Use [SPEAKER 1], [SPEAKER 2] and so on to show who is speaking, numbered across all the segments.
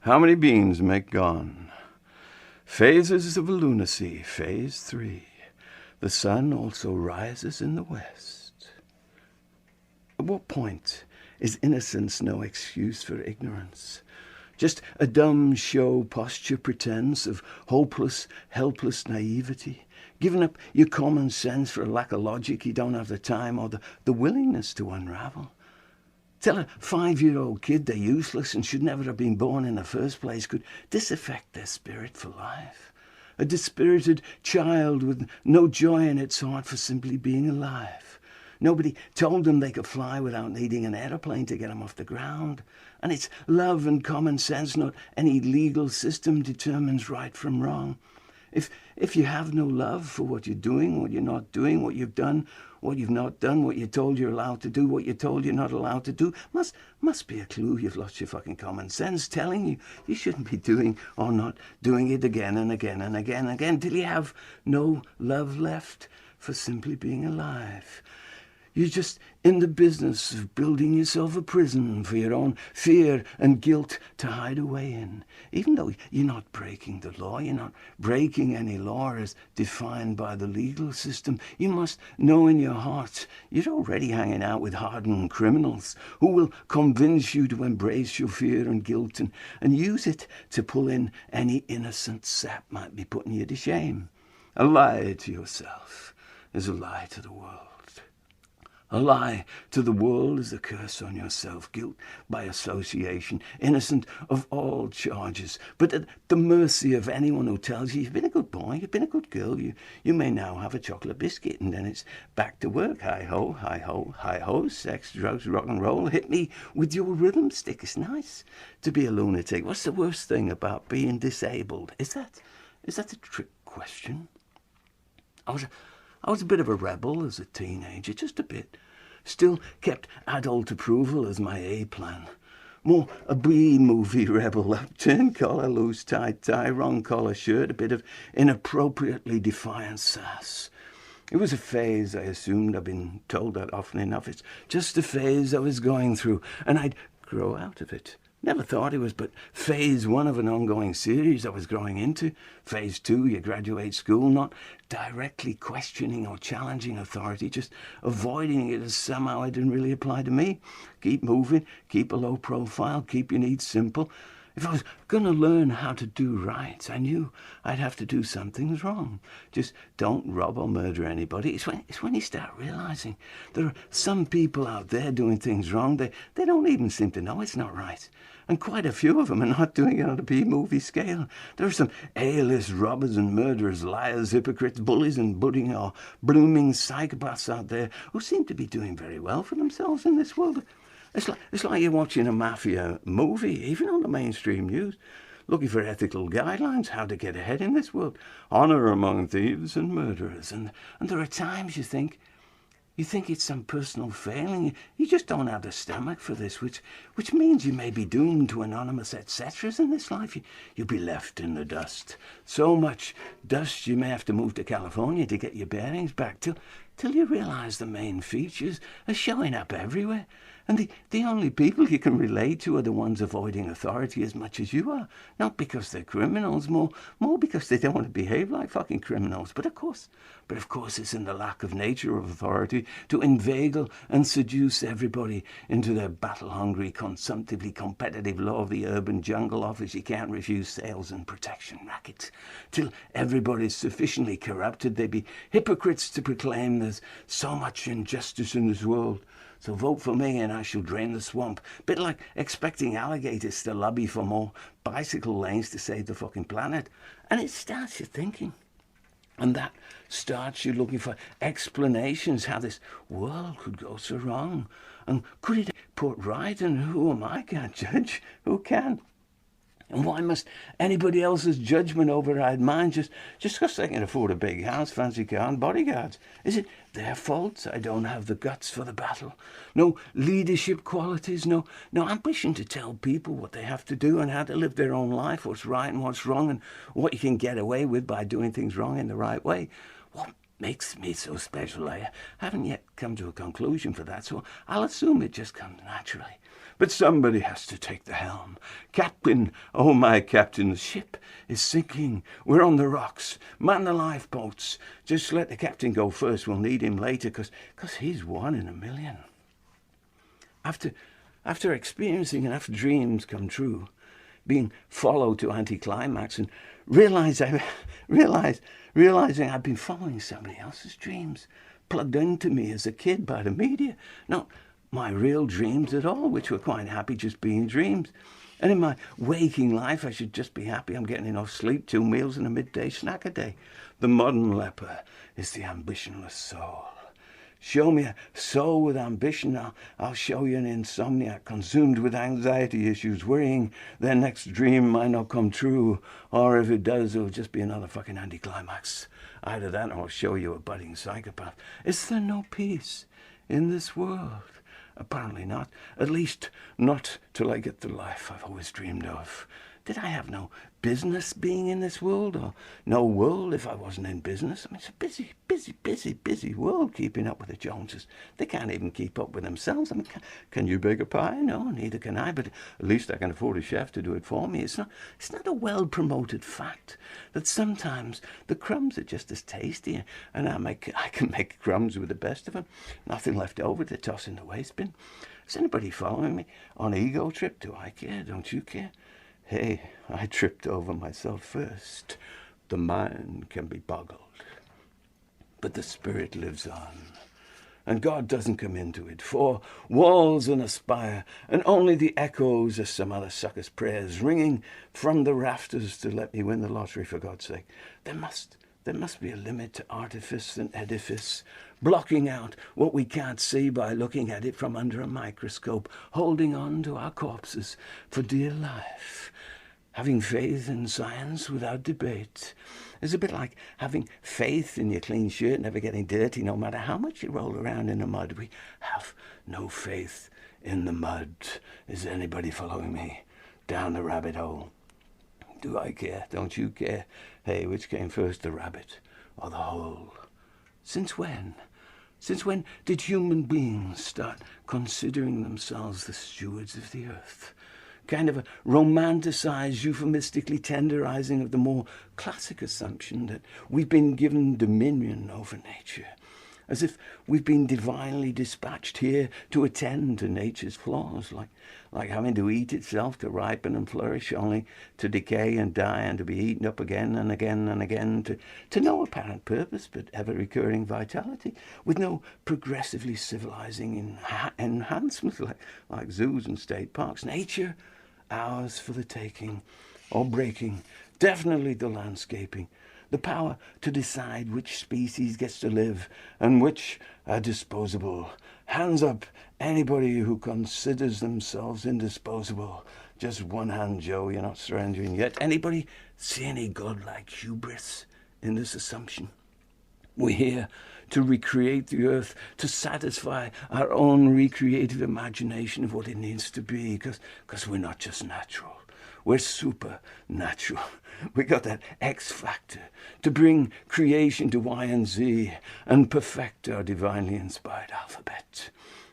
[SPEAKER 1] How many beans make gone? Phases of lunacy, phase 3. The sun also rises in the west. At what point is innocence no excuse for ignorance? Just a dumb show posture pretense of hopeless, helpless naivety, giving up your common sense for a lack of logic you don't have the time or the willingness to unravel. Tell a 5-year-old kid they're useless and should never have been born in the first place. Could this affect their spirit for life? A dispirited child with no joy in its heart for simply being alive. Nobody told them they could fly without needing an aeroplane to get them off the ground. And it's love and common sense, not any legal system determines right from wrong. If you have no love for what you're doing, what you're not doing, what you've done, what you've not done, what you're told you're allowed to do, what you're told you're not allowed to do, must be a clue you've lost your fucking common sense telling you you shouldn't be doing or not doing it again and again and again and again till you have no love left for simply being alive. You're just in the business of building yourself a prison for your own fear and guilt to hide away in. Even though you're not breaking the law, you're not breaking any law as defined by the legal system, you must know in your heart you're already hanging out with hardened criminals who will convince you to embrace your fear and guilt and use it to pull in any innocent sap might be putting you to shame. A lie to yourself is a lie to the world. A lie to the world is a curse on yourself, guilt by association, innocent of all charges, but at the mercy of anyone who tells you you've been a good boy, you've been a good girl, you may now have a chocolate biscuit, and then it's back to work. Hi-ho, hi-ho, hi-ho, sex, drugs, rock and roll, hit me with your rhythm stick. It's nice to be a lunatic. What's the worst thing about being disabled? Is that a trick question? I was a bit of a rebel as a teenager, just a bit. Still kept adult approval as my A-plan. More a B-movie rebel, upturned collar, loose tight tie, wrong collar shirt, a bit of inappropriately defiant sass. It was a phase, I assumed. I've been told that often enough. It's just a phase I was going through, and I'd grow out of it. Never thought it was but phase 1 of an ongoing series I was growing into. Phase 2, you graduate school, not directly questioning or challenging authority, just avoiding it as somehow it didn't really apply to me. Keep moving, keep a low profile, keep your needs simple. If I was going to learn how to do right, I knew I'd have to do some things wrong. Just don't rob or murder anybody. It's when you start realizing there are some people out there doing things wrong. They don't even seem to know it's not right. And quite a few of them are not doing it on a B-movie scale. There are some A-list robbers and murderers, liars, hypocrites, bullies and budding or blooming psychopaths out there who seem to be doing very well for themselves in this world. It's like you're watching a mafia movie, even on the mainstream news, looking for ethical guidelines, how to get ahead in this world, honor among thieves and murderers. And there are times you think it's some personal failing. You just don't have the stomach for this, which means you may be doomed to anonymous etceteras in this life. You'll be left in the dust. So much dust you may have to move to California to get your bearings back till you realize the main features are showing up everywhere. And the only people you can relate to are the ones avoiding authority as much as you are. Not because they're criminals, more because they don't want to behave like fucking criminals. But of course it's in the lack of nature of authority to inveigle and seduce everybody into their battle-hungry, consumptively competitive law of the urban jungle offers you can't refuse sales and protection rackets. Till everybody's sufficiently corrupted, they be hypocrites to proclaim there's so much injustice in this world. So vote for me and I shall drain the swamp. Bit like expecting alligators to lobby for more bicycle lanes to save the fucking planet. And it starts you thinking. And that starts you looking for explanations how this world could go so wrong. And could it put right? And who am I? Can't judge. Who can? And why must anybody else's judgment override mine just because they can afford a big house, fancy car and bodyguards? Is it their fault I don't have the guts for the battle? No leadership qualities, no ambition to tell people what they have to do and how to live their own life, what's right and what's wrong, and what you can get away with by doing things wrong in the right way. What makes me so special? I haven't yet come to a conclusion for that, so I'll assume it just comes naturally. But somebody has to take the helm. Captain, oh my captain, the ship is sinking. We're on the rocks. Man the lifeboats. Just let the captain go first. We'll need him later, because he's 1 in a million. After experiencing enough dreams come true, being followed to anticlimax, and realizing I've been following somebody else's dreams, plugged into me as a kid by the media, not my real dreams at all, which were quite happy just being dreams. And in my waking life, I should just be happy I'm getting enough sleep, 2 meals and a midday snack a day. The modern leper is the ambitionless soul. Show me a soul with ambition, I'll show you an insomniac consumed with anxiety issues, worrying their next dream might not come true, or if it does, it'll just be another fucking anticlimax. Either that, or I'll show you a budding psychopath. Is there no peace in this world? Apparently not. At least not till I get the life I've always dreamed of. Did I have no business being in this world, or no world if I wasn't in business? I mean, it's a busy world keeping up with the Joneses. They can't even keep up with themselves. I mean, can you bake a pie? No, neither can I, but at least I can afford a chef to do it for me. It's not a well-promoted fact that sometimes the crumbs are just as tasty, and I can make crumbs with the best of them. Nothing left over to toss in the waste bin. Is anybody following me on an ego trip? Do I care? Don't you care? Hey, I tripped over myself first. The mind can be boggled, but the spirit lives on. And God doesn't come into it. 4 walls and a spire, and only the echoes of some other sucker's prayers ringing from the rafters to let me win the lottery, for God's sake. There must be a limit to artifice and edifice, blocking out what we can't see by looking at it from under a microscope, holding on to our corpses for dear life. Having faith in science without debate is a bit like having faith in your clean shirt never getting dirty no matter how much you roll around in the mud. We have no faith in the mud. Is anybody following me down the rabbit hole? Do I care? Don't you care? Hey, which came first, the rabbit or the hole? Since when? Since when did human beings start considering themselves the stewards of the earth? Kind of a romanticized, euphemistically tenderizing of the more classic assumption that we've been given dominion over nature, as if we've been divinely dispatched here to attend to nature's flaws, like having to eat itself to ripen and flourish, only to decay and die and to be eaten up again and again and again, to no apparent purpose but ever-recurring vitality, with no progressively civilizing enhancement like zoos and state parks. Nature, ours for the taking or breaking, definitely the landscaping, the power to decide which species gets to live and which are disposable. Hands up, anybody who considers themselves indisposable. Just one hand, Joe, you're not surrendering yet. Anybody see any godlike hubris in this assumption? We're here to recreate the earth, to satisfy our own recreative imagination of what it needs to be, because we're not just natural. We're supernatural. We got that X factor to bring creation to Y and Z and perfect our divinely inspired alphabet.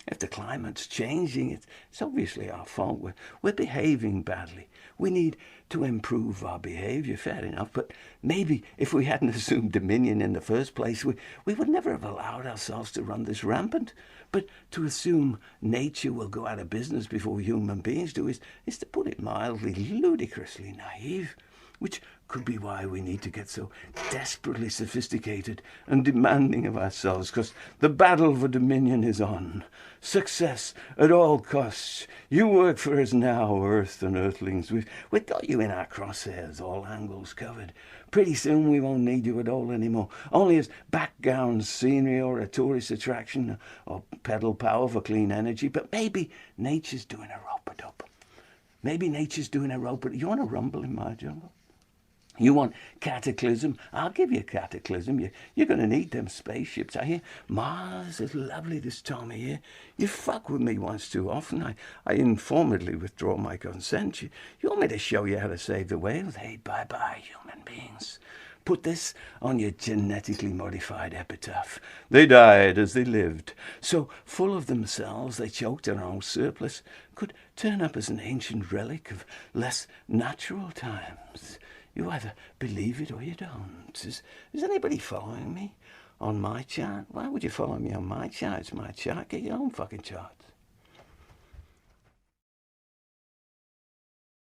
[SPEAKER 1] If the climate's changing, it's obviously our fault. We're behaving badly. We need to improve our behavior, fair enough, but maybe if we hadn't assumed dominion in the first place, we would never have allowed ourselves to run this rampant. But to assume nature will go out of business before human beings do is to put it mildly, ludicrously naive, which could be why we need to get so desperately sophisticated and demanding of ourselves, because the battle for dominion is on. Success at all costs. You work for us now, Earth and Earthlings. We've got you in our crosshairs, all angles covered. Pretty soon we won't need you at all anymore, only as background scenery or a tourist attraction or pedal power for clean energy. But maybe nature's doing a rope-a-dope. Maybe nature's doing a rope-a-dope. You want to rumble in my jungle? You want cataclysm? I'll give you cataclysm. You're going to need them spaceships. I hear Mars is lovely this time of year. You fuck with me once too often. I informally withdraw my consent. You want me to show you how to save the whales? Hey, bye-bye, human beings. Put this on your genetically modified epitaph. They died as they lived, so full of themselves they choked their own surplus could turn up as an ancient relic of less natural times. You either believe it or you don't. Is anybody following me on my chart? Why would you follow me on my chart? It's my chart. Get your own fucking chart.